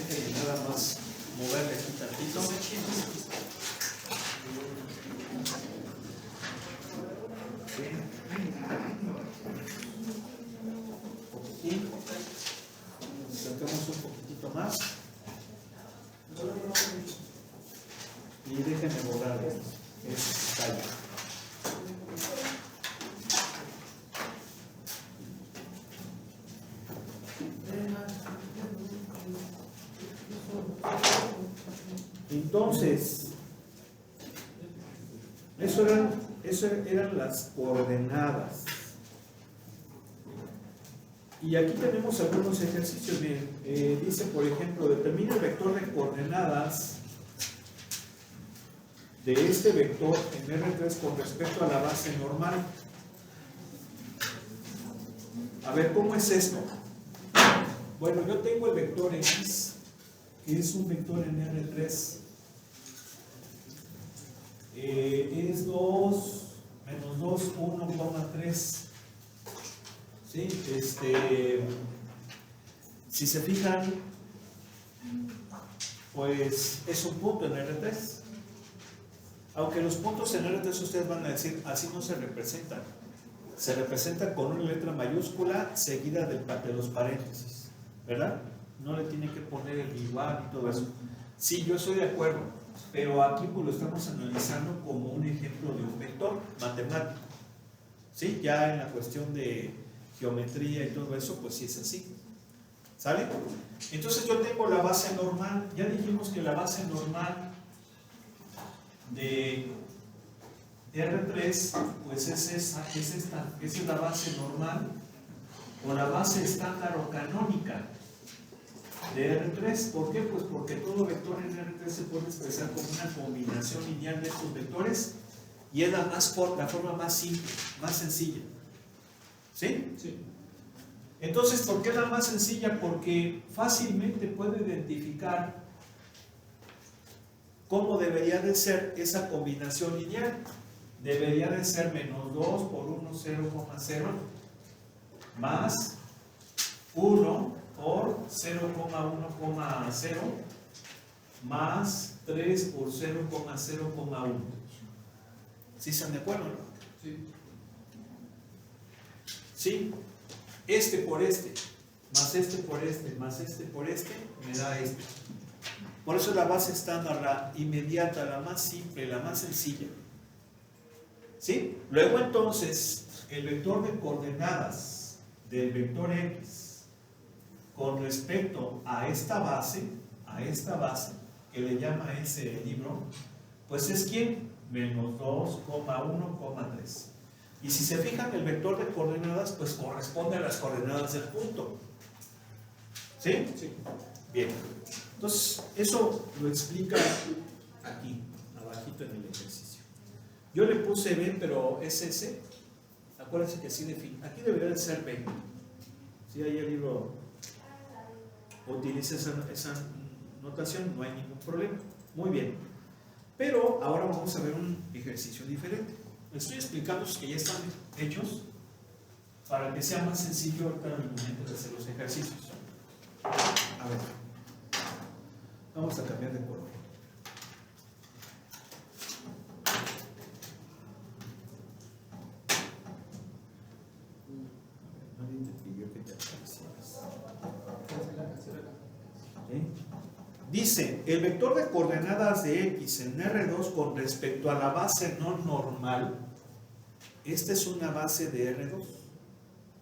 Déjenme nada más moverle aquí tantito. Sacamos un poquitito más. Y déjenme borrar este tallo. Entonces, eso eran las coordenadas. Y aquí tenemos algunos ejercicios. Miren, dice, por ejemplo, determina el vector de coordenadas de este vector en R3 con respecto a la base normal. A ver, ¿cómo es esto? Bueno, yo tengo el vector X, que es un vector en R3. Es 2 menos 2, 1,3. ¿Sí? Si se fijan, pues es un punto en R3. Aunque los puntos en R3 ustedes van a decir, así no se representan. Se representan con una letra mayúscula seguida de los paréntesis, ¿verdad? No le tiene que poner el igual y todo eso. Sí, yo estoy de acuerdo, pero aquí pues lo estamos analizando como un ejemplo de un vector matemático. ¿Sí? Ya en la cuestión de geometría y todo eso, pues sí es así. ¿Sale? Entonces yo tengo la base normal. Ya dijimos que la base normal de R3, pues es esta, esa es la base normal o la base estándar o canónica de R3. ¿Por qué? Pues porque todo vector en R3 se puede expresar como una combinación lineal de estos vectores y es la forma más simple, más sencilla. ¿Sí? Sí. Entonces, ¿por qué la más sencilla? Porque fácilmente puede identificar cómo debería de ser esa combinación lineal. Debería de ser menos 2 por 1, 0,0 más 1 por 0,1,0 más 3 por 0,0,1. ¿Sí están de acuerdo? Sí. ¿Sí? Este por este, más este por este, más este por este, me da este. Por eso la base estándar, la inmediata, la más simple, la más sencilla. ¿Sí? Luego entonces, el vector de coordenadas del vector X con respecto a esta base, que le llama ese libro, pues es ¿quién? Menos 2,1,3. Y si se fijan, el vector de coordenadas, pues corresponde a las coordenadas del punto. ¿Sí? Sí. Bien. Entonces, eso lo explica aquí, abajito en el ejercicio. Yo le puse B, pero es S. Acuérdense que así define. Aquí debería de ser B. Si ahí el libro utiliza esa notación, no hay ningún problema. Muy bien. Pero ahora vamos a ver un ejercicio diferente. Estoy explicando los que ya están hechos para que sea más sencillo ahorita en el momento de hacer los ejercicios. A ver, vamos a cambiar de color. Nadie te pidió que te aparecieras. ¿Sí? Dice, el vector de coordenadas de X en R2 con respecto a la base no normal, esta es una base de R2,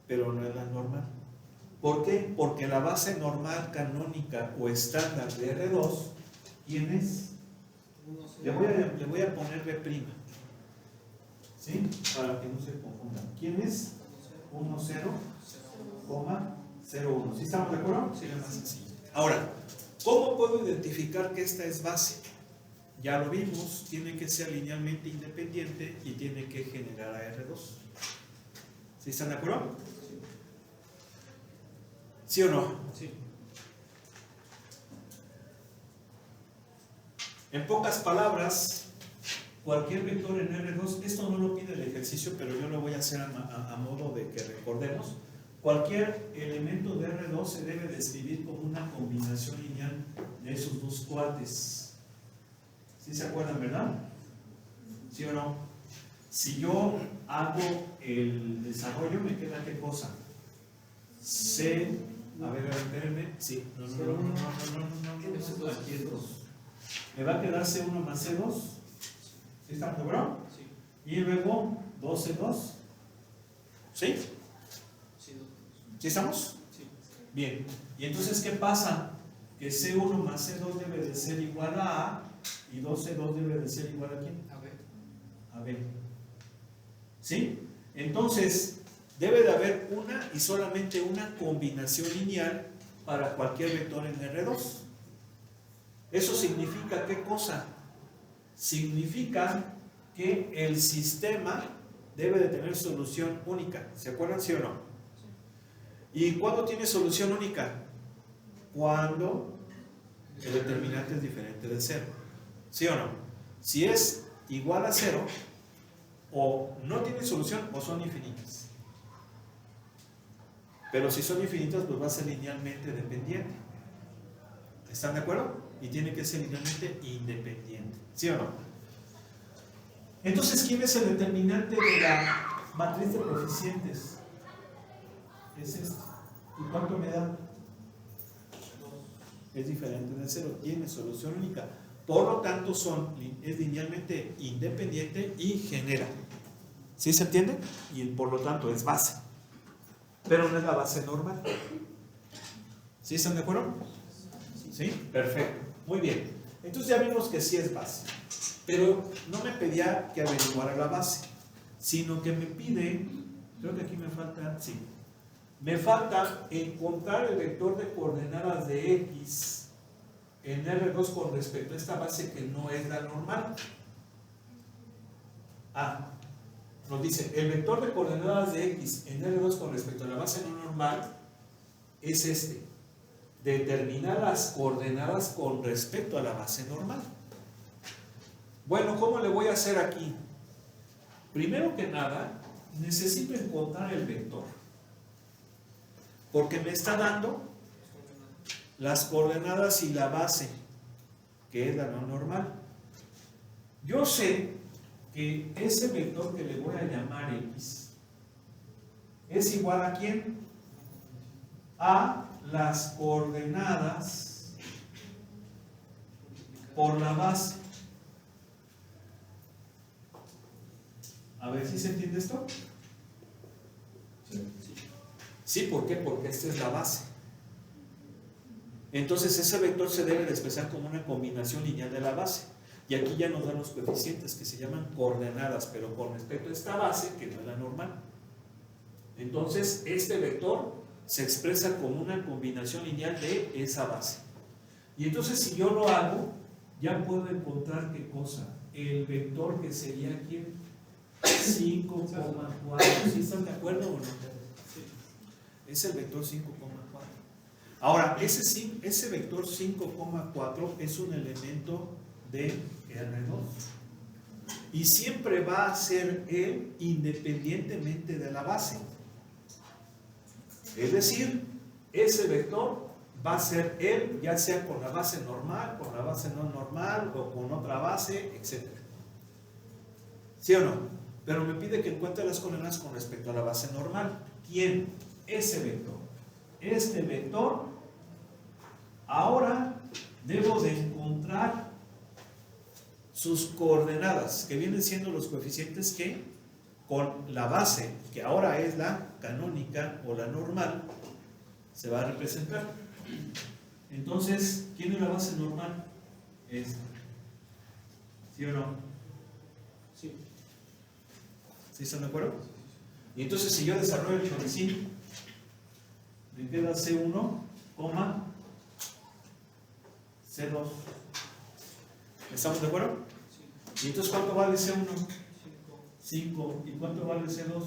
pero no es la normal. ¿Por qué? Porque la base normal, canónica o estándar de R2, ¿quién es? Le voy a poner B', ¿sí? Para que no se confundan. ¿Quién es? 10,01. ¿Sí estamos de acuerdo? Sí, es más sencillo. Ahora, ¿cómo puedo identificar que esta es base? Ya lo vimos, tiene que ser linealmente independiente y tiene que generar a R2. ¿Sí están de acuerdo? ¿Sí o no? Sí. En pocas palabras, cualquier vector en R2, esto no lo pide el ejercicio, pero yo lo voy a hacer a modo de que recordemos. Cualquier elemento de R2 se debe describir como una combinación lineal ¿Sí se acuerdan, verdad? ¿Sí o no? Si yo hago el desarrollo, me queda ¿qué cosa? C, a ver, espérenme. Sí, no, aquí es 2. Me va a quedar C1 más C2. ¿Sí estamos de acuerdo? Sí. Y luego 2C2. ¿Sí? ¿Sí estamos? Sí. Bien. Y entonces, ¿qué pasa? Que C1 más C2 debe de ser igual a A y 2C2 debe de ser igual a ¿quién? A B. A B. ¿Sí? Entonces, debe de haber una y solamente una combinación lineal para cualquier vector en R2. ¿Eso significa qué cosa? Significa que el sistema debe de tener solución única. ¿Se acuerdan, sí o no? ¿Y cuándo tiene solución única? Cuando el determinante es diferente de 0. ¿Sí o no? Si es igual a 0, o no tiene solución o son infinitas. Pero si son infinitas, pues va a ser linealmente dependiente. ¿Están de acuerdo? Y tiene que ser linealmente independiente. ¿Sí o no? Entonces, ¿quién es el determinante de la matriz de coeficientes? Es este. ¿Y cuánto me da? Es diferente de 0. Tiene solución única. Por lo tanto, es linealmente independiente y genera. ¿Sí se entiende? Y por lo tanto es base. Pero no es la base normal. ¿Sí están de acuerdo? ¿Sí? Perfecto. Muy bien. Entonces ya vimos que sí es base. Pero no me pedía que averiguara la base, sino que me pide, creo que aquí me falta, sí, me falta encontrar el vector de coordenadas de X en R2 con respecto a esta base que no es la normal. Nos dice, el vector de coordenadas de X en R2 con respecto a la base no normal es este. Determinar las coordenadas con respecto a la base normal. Bueno, ¿cómo le voy a hacer aquí? Primero que nada, necesito encontrar el vector. Porque me está dando las coordenadas y la base, que es la no normal. Yo sé que ese vector que le voy a llamar X es igual a ¿quién? A las coordenadas por la base. A ver si se entiende esto. Sí, ¿por qué? Porque esta es la base. Entonces ese vector se debe de expresar como una combinación lineal de la base. Y aquí ya nos dan los coeficientes que se llaman coordenadas, pero con respecto a esta base, que no es la normal. Entonces este vector se expresa como una combinación lineal de esa base. Y entonces si yo lo hago, ya puedo encontrar qué cosa. El vector que sería aquí 5,4. ¿Sí están de acuerdo o no? Sí. Es el vector 5,4. Ahora, ese vector 5,4 es un elemento de R2. Y siempre va a ser él independientemente de la base. Es decir, ese vector va a ser él, ya sea con la base normal, con la base no normal o con otra base, etc. ¿Sí o no? Pero me pide que encuentre las coordenadas con respecto a la base normal. ¿Quién? Ese vector. Este vector. Ahora debo de encontrar sus coordenadas, que vienen siendo los coeficientes que con la base, que ahora es la canónica o la normal, se va a representar. Entonces, ¿quién es la base normal? Esta. ¿Sí o no? Sí. ¿Sí están de acuerdo? Y entonces, si yo desarrollo el choricín, me queda C1, C2. ¿Estamos de acuerdo? Sí. ¿Y entonces cuánto vale C1? 5. ¿Y cuánto vale C2?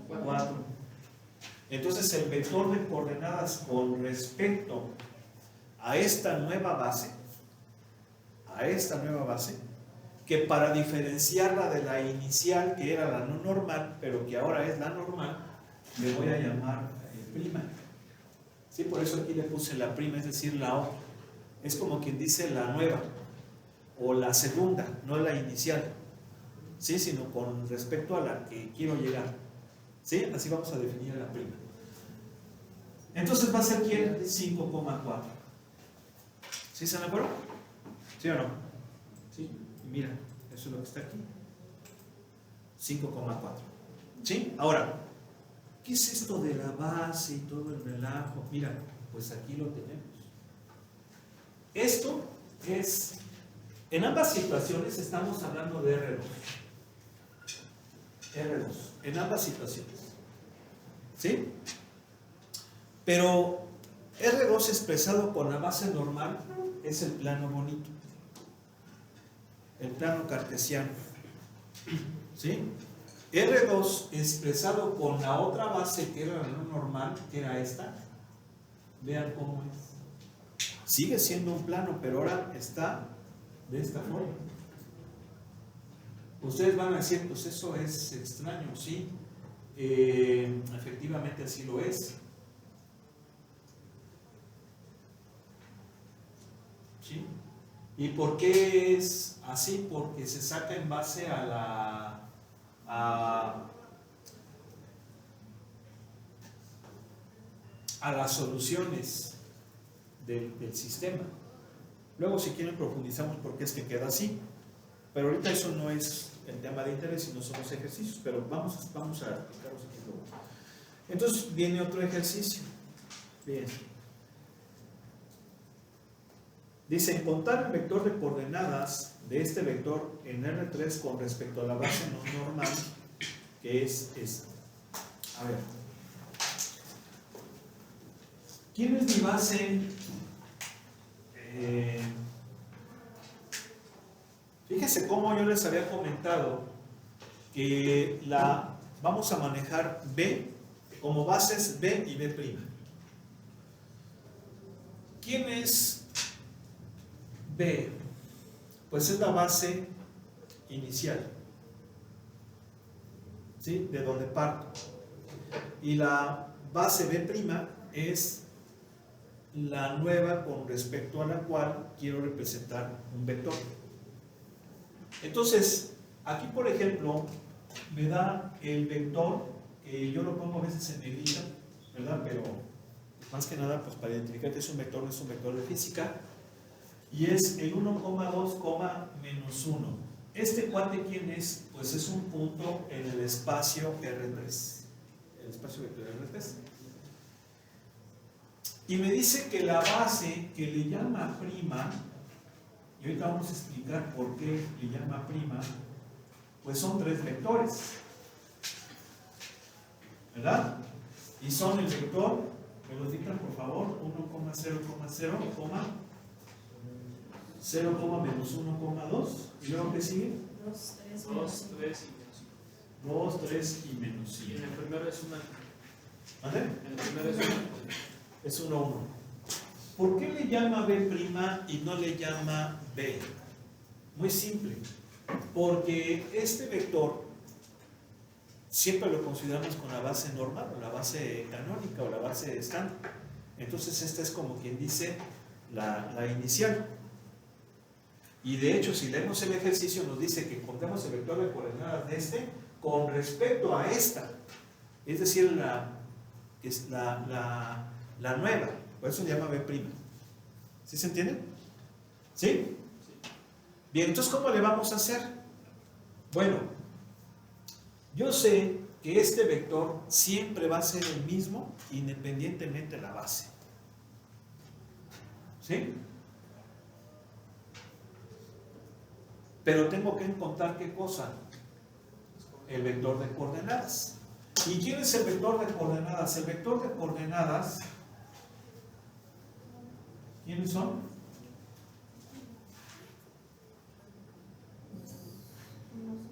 4. Entonces el vector de coordenadas con respecto a esta nueva base, que para diferenciarla de la inicial, que era la no normal, pero que ahora es la normal, le voy a llamar prima. Sí, por eso aquí le puse la prima, es decir, la O. Es como quien dice la nueva. o la segunda, no la inicial, ¿sí? Sino con respecto a la que quiero llegar, ¿sí? Así vamos a definir a la prima. Entonces va a ser ¿quién? 5,4. ¿Sí se me acuerdo? ¿Sí o no? Sí. Mira, eso es lo que está aquí. 5,4. ¿Sí? Ahora, ¿qué es esto de la base y todo el relajo? Mira, pues aquí lo tenemos. Esto es, en ambas situaciones estamos hablando de R2. R2, en ambas situaciones. ¿Sí? Pero R2 expresado con la base normal es el plano bonito, el plano cartesiano. ¿Sí? R2 expresado con la otra base que era la no normal, que era esta, vean cómo es. Sigue siendo un plano, pero ahora está de esta forma. Ustedes van a decir, pues eso es extraño, ¿sí? Efectivamente así lo es. ¿Sí? ¿Y por qué es así? Porque se saca en base a las soluciones del sistema. Luego, si quieren, profundizamos por qué es que queda así. Pero ahorita eso no es el tema de interés, sino son los ejercicios. Pero vamos a explicarlos aquí luego. Entonces, viene otro ejercicio. Bien. Dice, encontrar el vector de coordenadas de este vector en R3 con respecto a la base no normal, que es esta. A ver. ¿Quién es mi base? Fíjense cómo yo les había comentado que vamos a manejar B como bases B y B'. ¿Quién es B? Pues es la base inicial, ¿sí? De donde parto. Y la base B' es la nueva con respecto a la cual quiero representar un vector. Entonces, aquí por ejemplo, me da el vector, que yo lo pongo a veces en negrita, ¿verdad? Pero más que nada, pues para identificar que es un vector de física, y es el 1,2, -1. ¿Este cuate quién es? Pues es un punto en el espacio R3, el espacio vectorial R3. Y me dice que la base que le llama prima, y ahorita vamos a explicar por qué le llama prima, pues son 3 vectores, ¿verdad? Y son el vector, me lo dictan por favor, 1,0,0, 0,-1,2, y luego ¿qué sigue? 2, 3 y 2, 3 y menos 1. en el primero es una. ¿Vale? En el primero es una. Es 1, 1. ¿Por qué le llama B' y no le llama B? Muy simple. Porque este vector siempre lo consideramos con la base normal, o la base canónica, o la base estándar. Entonces esta es como quien dice la inicial. Y de hecho, si leemos el ejercicio, nos dice que contemos el vector de coordenadas de este con respecto a esta. Es decir, la nueva. Por eso se llama B'. ¿Sí se entiende? ¿Sí? Bien, entonces ¿cómo le vamos a hacer? Bueno, yo sé que este vector siempre va a ser el mismo independientemente de la base. ¿Sí? Pero tengo que encontrar ¿qué cosa? El vector de coordenadas. ¿Y quién es el vector de coordenadas? El vector de coordenadas, ¿quiénes son?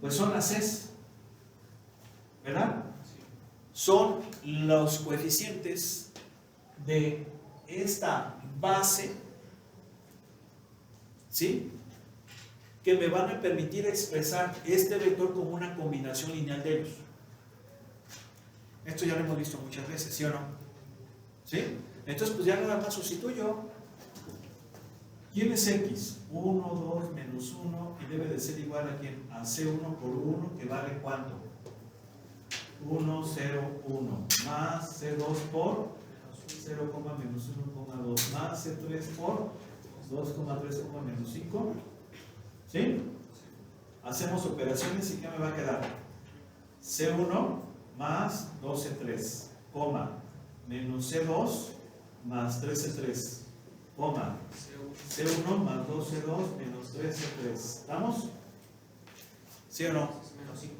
Pues son las Cs, ¿verdad? Son los coeficientes de esta base, ¿sí? Que me van a permitir expresar este vector como una combinación lineal de ellos. Esto ya lo hemos visto muchas veces, ¿sí o no? ¿Sí? Entonces, pues ya nada más sustituyo ¿Quién es X? 1, 2, menos 1 y debe de ser igual a quién? A C1 por 1 que vale ¿cuánto? 1, 0, 1 más C2 por 0, menos 1, 2 más C3 por 2,3, menos 5. ¿Sí? Hacemos operaciones y ¿qué me va a quedar? C1 más 2C3, menos C2 más 3C3, C1 más 2C2 menos 3C3. ¿Estamos? ¿Sí o no? Menos 5.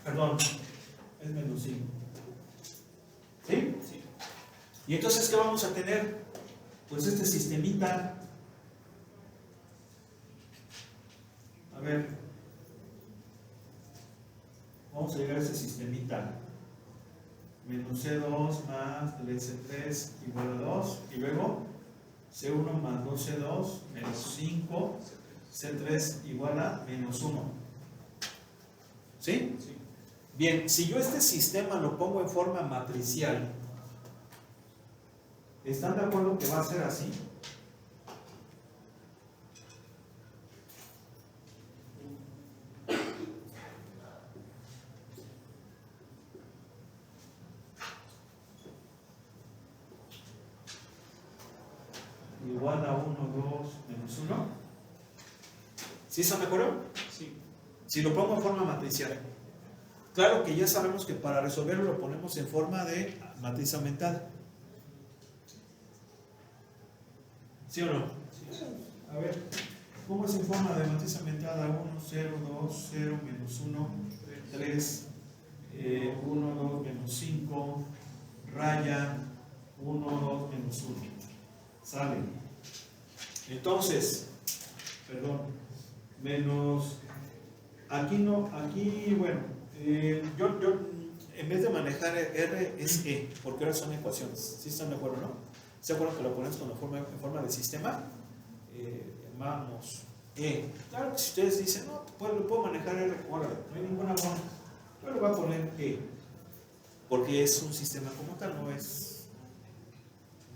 Perdón, es menos 5. ¿Sí? Sí. ¿Y entonces qué vamos a tener? Pues este sistemita. A ver, vamos a llegar a ese sistemita. Menos C2 más 3C3 igual a 2. Y luego C1 más 2C2 menos 5. C3 igual a menos 1. ¿Sí? Sí. Bien, si yo este sistema lo pongo en forma matricial, ¿están de acuerdo que va a ser así? Igual a 1, 2, menos 1. ¿Sí están de acuerdo? Sí. Si lo pongo en forma matricial. Claro que ya sabemos que para resolverlo lo ponemos en forma de matriz aumentada. ¿Sí o no? Sí. A ver, ¿cómo es en forma de matriz aumentada? 1, 0, 2, 0, menos 1, 3, 1, 2, menos 5, raya, 1, 2, menos 1. Sale. Entonces, perdón, menos, aquí no, aquí, bueno, yo en vez de manejar R es E, porque ahora son ecuaciones. ¿Sí están de acuerdo, no? ¿Se acuerdan que lo ponemos con en forma de sistema? Llamamos E. Claro que si ustedes dicen, no, pues lo puedo manejar R, órale, no hay ninguna bronca. Yo le voy a poner E, porque es un sistema como tal, no es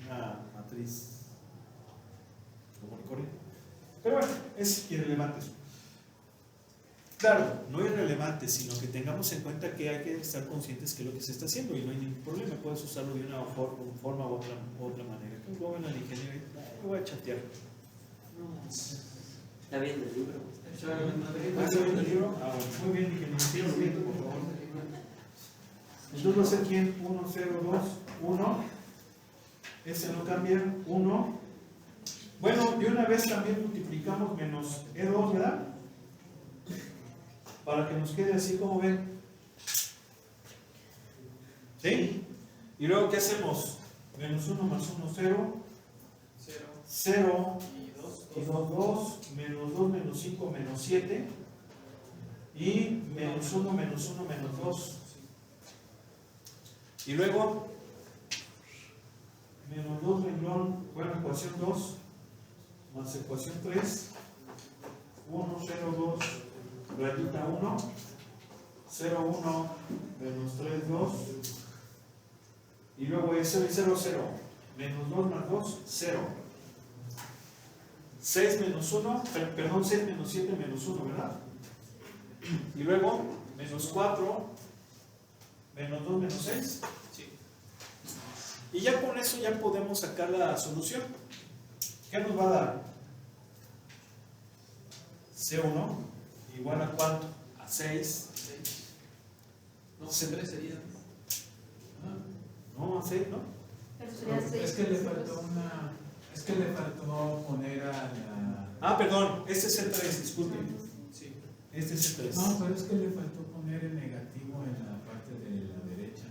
una matriz común y corriente. Pero bueno, es irrelevante eso. Claro, no es relevante, sino que tengamos en cuenta que hay que estar conscientes que es lo que se está haciendo y no hay ningún problema, puedes usarlo de una forma u otra manera. Entonces voy a la ingeniería y voy a chatear. Está bien el libro. ¿Está bien el libro? Ah, bueno, muy bien, ingeniero, lo bien, por favor. Entonces va a ser quién? 1, 0, 2, 1. Ese no cambia, 1. Bueno, de una vez también multiplicamos menos E2, ¿verdad? Para que nos quede así como ven. ¿Sí? Y luego, ¿qué hacemos? Menos 1 más 1, 0. 0. Y 2, 2. Menos 2, menos 5, menos 7. Y menos 1, menos 1, menos 2. Y luego, menos 2 renglón, bueno, ecuación 2, más ecuación 3. 1, 0, 2. Rayita 1, 0, 1, menos 3, 2, y luego es 0 y 0, 0, menos 2 más 2, 0, 6 menos 1, perdón, 6 menos 7 menos 1, ¿verdad? Y luego, menos 4, menos 2 menos 6, Sí. y ya con eso ya podemos sacar la solución. ¿Qué nos va a dar? C1 igual a ¿cuánto? A 6. No, C3 sería. No, a 6, ¿no? Pero sería seis. Es que le faltó una. Es que le faltó poner a la. Ah, perdón, este es el 3, disculpe. Sí. Este es el 3. No, pero es que le faltó poner el negativo en la parte de la derecha.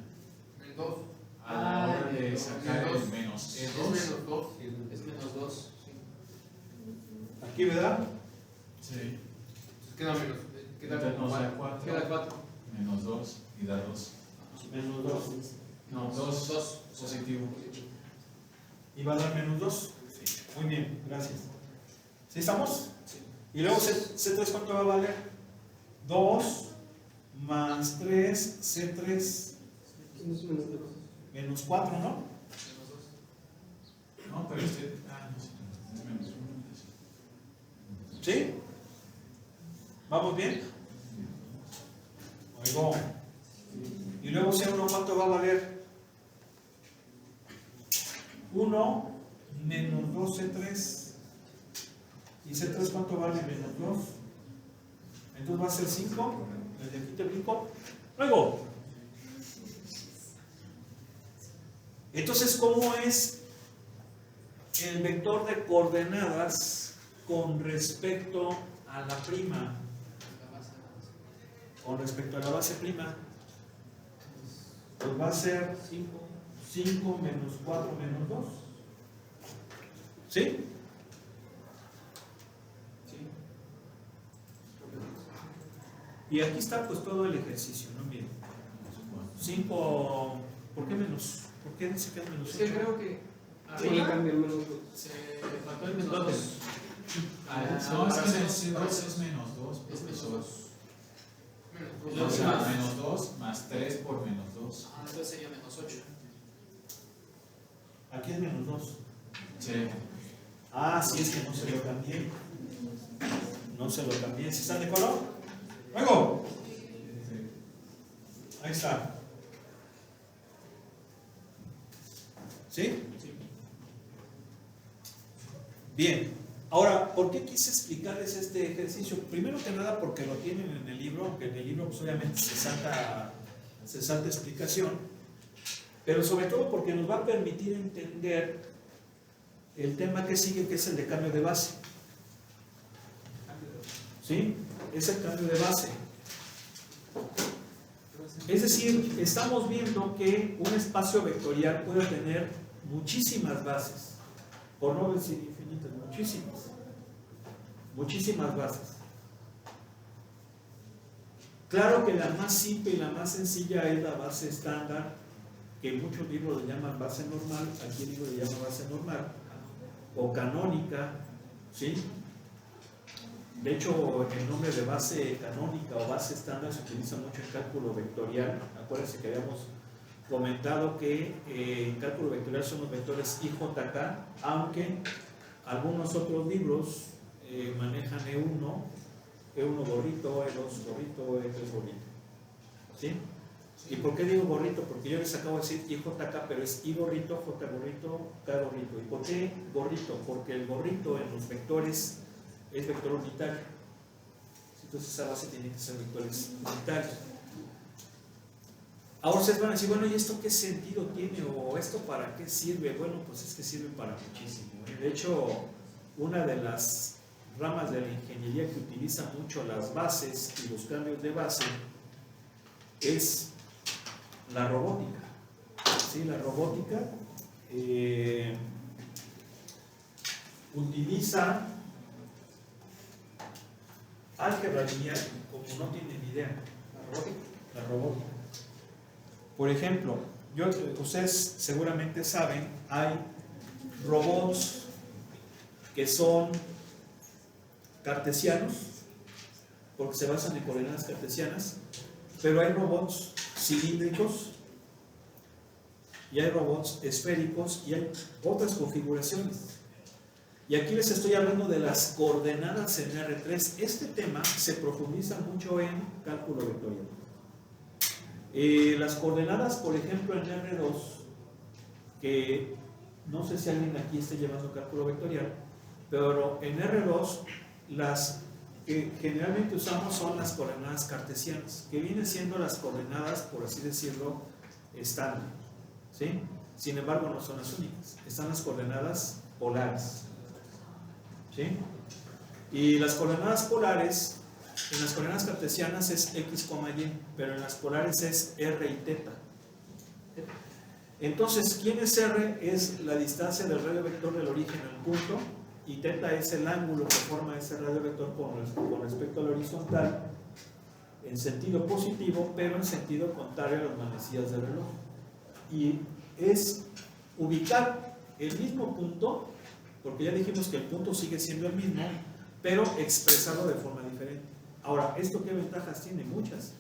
El 2. A la hora de sacar el menos Es E2. menos 2. Es menos 2. Sí. Aquí, ¿verdad? Sí. Queda menos. Queda Entonces como nos da 4. 4. Queda 4. Menos 2 y da 2. Menos 2. No, 2 positivo. ¿Y va a dar menos 2? Sí. Muy bien, gracias. ¿Sí estamos? Sí. Y luego C3, ¿cuánto va a valer? 2 más 3, C3 menos 4, ¿no? Menos 2. No, pero es que no, es menos 1. ¿Sí? ¿Vamos bien? Oigo. Y luego C1, ¿cuánto va a valer? 1 menos 2C3. ¿Y C3 cuánto vale? Menos 2. Entonces va a ser 5. Desde aquí te brinco. Luego. Entonces, ¿cómo es el vector de coordenadas con respecto a la prima? Con respecto a la base prima. Pues va a ser 5 menos 4 menos 2. ¿Sí? Sí. Y aquí está pues todo el ejercicio, ¿no? Miren. 5, ¿por qué menos? ¿Por qué dice que es menos 8? Es que creo que Sí, le cambia el menos 2. se faltó el menos ¿Dónde? 2. No, es que el C2 es menos 2, Es menos profesor. 2. O sea, menos 2 más 3 por menos 2. Ah, entonces sería menos 8. Aquí es menos 2. Sí. Ah, sí, es que no se lo cambié. No se lo cambié. ¿Sí están de acuerdo? Luego. Ahí está. ¿Sí? Bien. Ahora, ¿por qué quise explicarles este ejercicio? Primero que nada porque lo tienen en el libro, aunque en el libro pues, obviamente se salta explicación, pero sobre todo porque nos va a permitir entender el tema que sigue, que es el de cambio de base. ¿Sí? Es el cambio de base. Es decir, estamos viendo que un espacio vectorial puede tener muchísimas bases, por no decir infinitas, muchísimas bases. Claro que la más simple y la más sencilla es la base estándar, que muchos libros le llaman base normal, aquí el libro le llama base normal, o canónica, ¿sí? De hecho, el nombre de base canónica o base estándar se utiliza mucho en cálculo vectorial. Acuérdense que habíamos comentado que en cálculo vectorial son los vectores IJK, aunque algunos otros libros manejan E1 gorrito, E2 gorrito, E3 gorrito. ¿Sí? ¿Y por qué digo gorrito? Porque yo les acabo de decir IJK, pero es I gorrito, J gorrito, K gorrito. ¿Y por qué gorrito? Porque el gorrito en los vectores es vector unitario. Entonces esa base tiene que ser vectores unitarios. Ahora ustedes van a decir, bueno, ¿y esto qué sentido tiene? ¿O esto para qué sirve? Bueno, pues es que sirve para muchísimo. De hecho, una de las ramas de la ingeniería que utiliza mucho las bases y los cambios de base es la robótica. ¿Sí? La robótica utiliza álgebra lineal, como no tienen idea. La robótica. Por ejemplo, ustedes seguramente saben, hay robots que son cartesianos, porque se basan en coordenadas cartesianas, pero hay robots cilíndricos y hay robots esféricos y hay otras configuraciones. Y aquí les estoy hablando de las coordenadas en R3. Este tema se profundiza mucho en cálculo vectorial. Las coordenadas, por ejemplo, en R2, que no sé si alguien aquí esté llevando cálculo vectorial, pero en R2 las que generalmente usamos son las coordenadas cartesianas, que vienen siendo las coordenadas, por así decirlo, estándar. ¿Sí? Sin embargo, no son las únicas. Están las coordenadas polares. ¿Sí? Y las coordenadas polares, en las coordenadas cartesianas es x, y, pero en las polares es r y θ. Entonces, ¿quién es r? Es la distancia del radio vector del origen al punto, y θ es el ángulo que forma ese radio vector con respecto al horizontal en sentido positivo, pero en sentido contrario a las manecillas del reloj. Y es ubicar el mismo punto, porque ya dijimos que el punto sigue siendo el mismo, pero expresado de forma diferente. Ahora, ¿esto qué ventajas tiene? Muchas,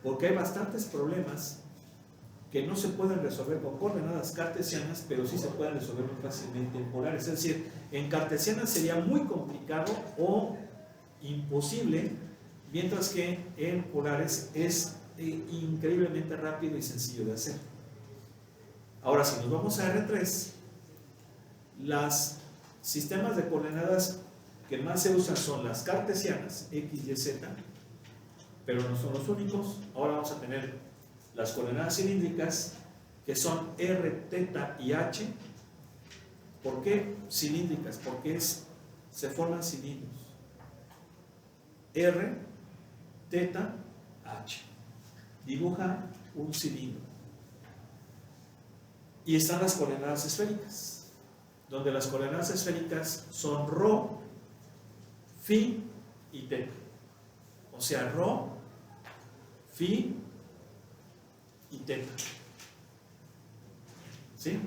porque hay bastantes problemas que no se pueden resolver con coordenadas cartesianas, pero sí se pueden resolver muy fácilmente en polares. Es decir, en cartesianas sería muy complicado o imposible, mientras que en polares es increíblemente rápido y sencillo de hacer. Ahora, si nos vamos a R3, los sistemas de coordenadas que más se usan son las cartesianas, X, Y, Z, pero no son los únicos. Ahora vamos a tener las coordenadas cilíndricas, que son R, θ y H. ¿Por qué cilíndricas? Porque se forman cilindros. R, θ, H. Dibuja un cilindro. Y están las coordenadas esféricas, donde las coordenadas esféricas son ρ, φ y θ. O sea, ρ, φ y θ. ¿Sí?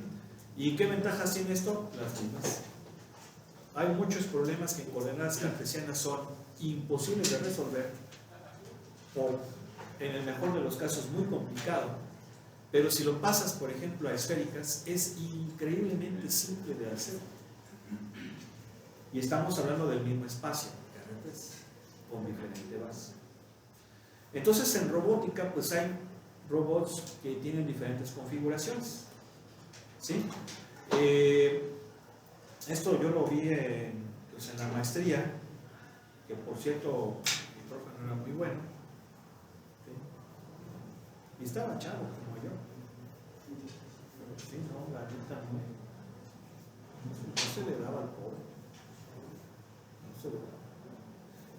¿Y qué ventajas tiene esto? Las mismas. Hay muchos problemas que en coordenadas cartesianas son imposibles de resolver, o en el mejor de los casos muy complicado, pero si lo pasas, por ejemplo, a esféricas, es increíblemente simple de hacer. Y estamos hablando del mismo espacio, con diferente base. Entonces, en robótica, pues hay robots que tienen diferentes configuraciones. ¿Sí? Esto yo lo vi en la maestría, que por cierto, mi profe no era muy bueno. ¿Sí? Y estaba chavo como yo. Pero sí, no, la neta no se le daba al pobre. No se le daba.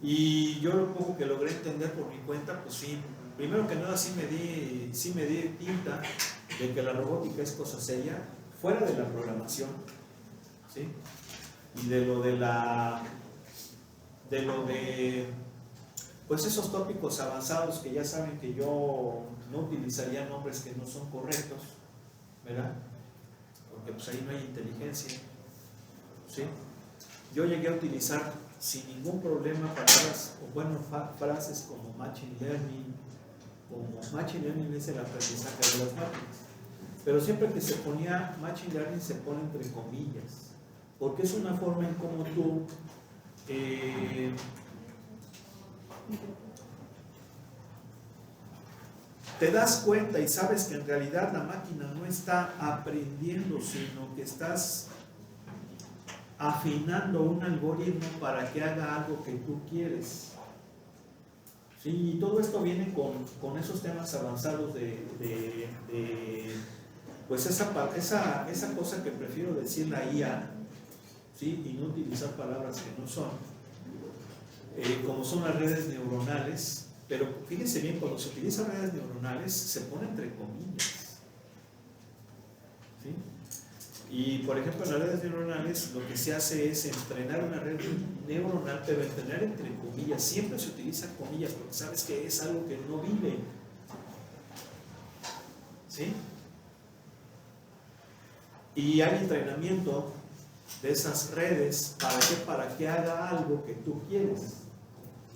Y yo lo poco que logré entender por mi cuenta, pues sí, primero que nada sí me di tinta de que la robótica es cosa seria, fuera de la programación, ¿sí? Y de lo de pues esos tópicos avanzados que ya saben que yo no utilizaría nombres que no son correctos, ¿verdad? Porque pues ahí no hay inteligencia, ¿sí? Yo llegué a utilizar sin ningún problema palabras, o bueno, frases como machine learning, es el aprendizaje de las máquinas. Pero siempre que se ponía machine learning se pone entre comillas, porque es una forma en cómo tú te das cuenta y sabes que en realidad la máquina no está aprendiendo, sino que estás afinando un algoritmo para que haga algo que tú quieres. Sí, y todo esto viene con esos temas avanzados pues esa cosa que prefiero decir la IA, ¿sí? Y no utilizar palabras que no son, como son las redes neuronales. Pero fíjense bien, cuando se utilizan redes neuronales se pone entre comillas, ¿sí? Y por ejemplo en las redes neuronales lo que se hace es entrenar una red neuronal, pero entrenar entre comillas, siempre se utilizan comillas porque sabes que es algo que no vive, ¿sí? Y hay entrenamiento de esas redes, para que haga algo que tú quieres.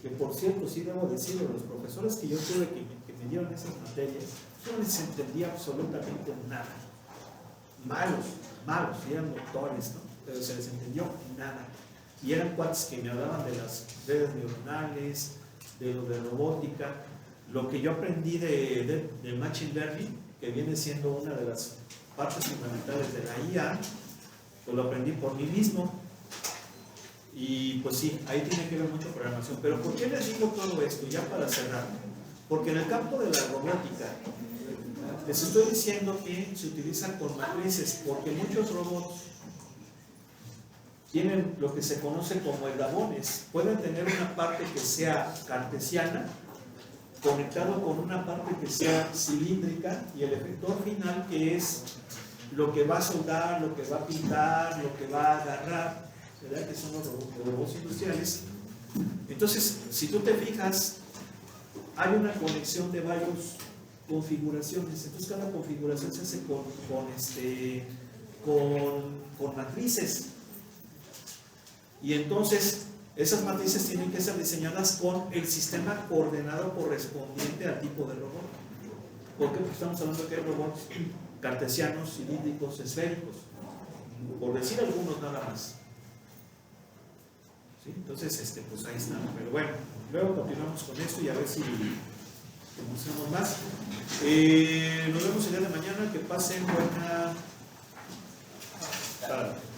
Que por cierto, sí debo decirlo, los profesores que yo tuve que me dieron esas materias, yo no les entendía absolutamente nada. Malos, eran doctores, ¿no? Pero se les entendió nada. Y eran cuates que me hablaban de las redes neuronales, de lo de robótica, lo que yo aprendí de Machine Learning, que viene siendo una de las partes fundamentales de la IA, pues lo aprendí por mí mismo. Y pues sí, ahí tiene que ver mucho programación. Pero ¿por qué les digo todo esto? Ya para cerrar. Porque en el campo de la robótica, les estoy diciendo que se utilizan con matrices, porque muchos robots tienen lo que se conoce como eslabones. Pueden tener una parte que sea cartesiana, conectado con una parte que sea cilíndrica, y el efector final que es lo que va a soldar, lo que va a pintar, lo que va a agarrar, ¿verdad? Que son los robots industriales. Entonces, si tú te fijas, hay una conexión de varias configuraciones. Entonces, cada configuración se hace con matrices. Y entonces, esas matrices tienen que ser diseñadas con el sistema coordenado correspondiente al tipo de robot. ¿Por qué? Porque estamos hablando que hay robots cartesianos, cilíndricos, esféricos, por decir algunos nada más. ¿Sí? Entonces, pues ahí está. Pero bueno, luego continuamos con esto y a ver si conocemos más. Nos vemos el día de mañana. Que pasen buena tarde.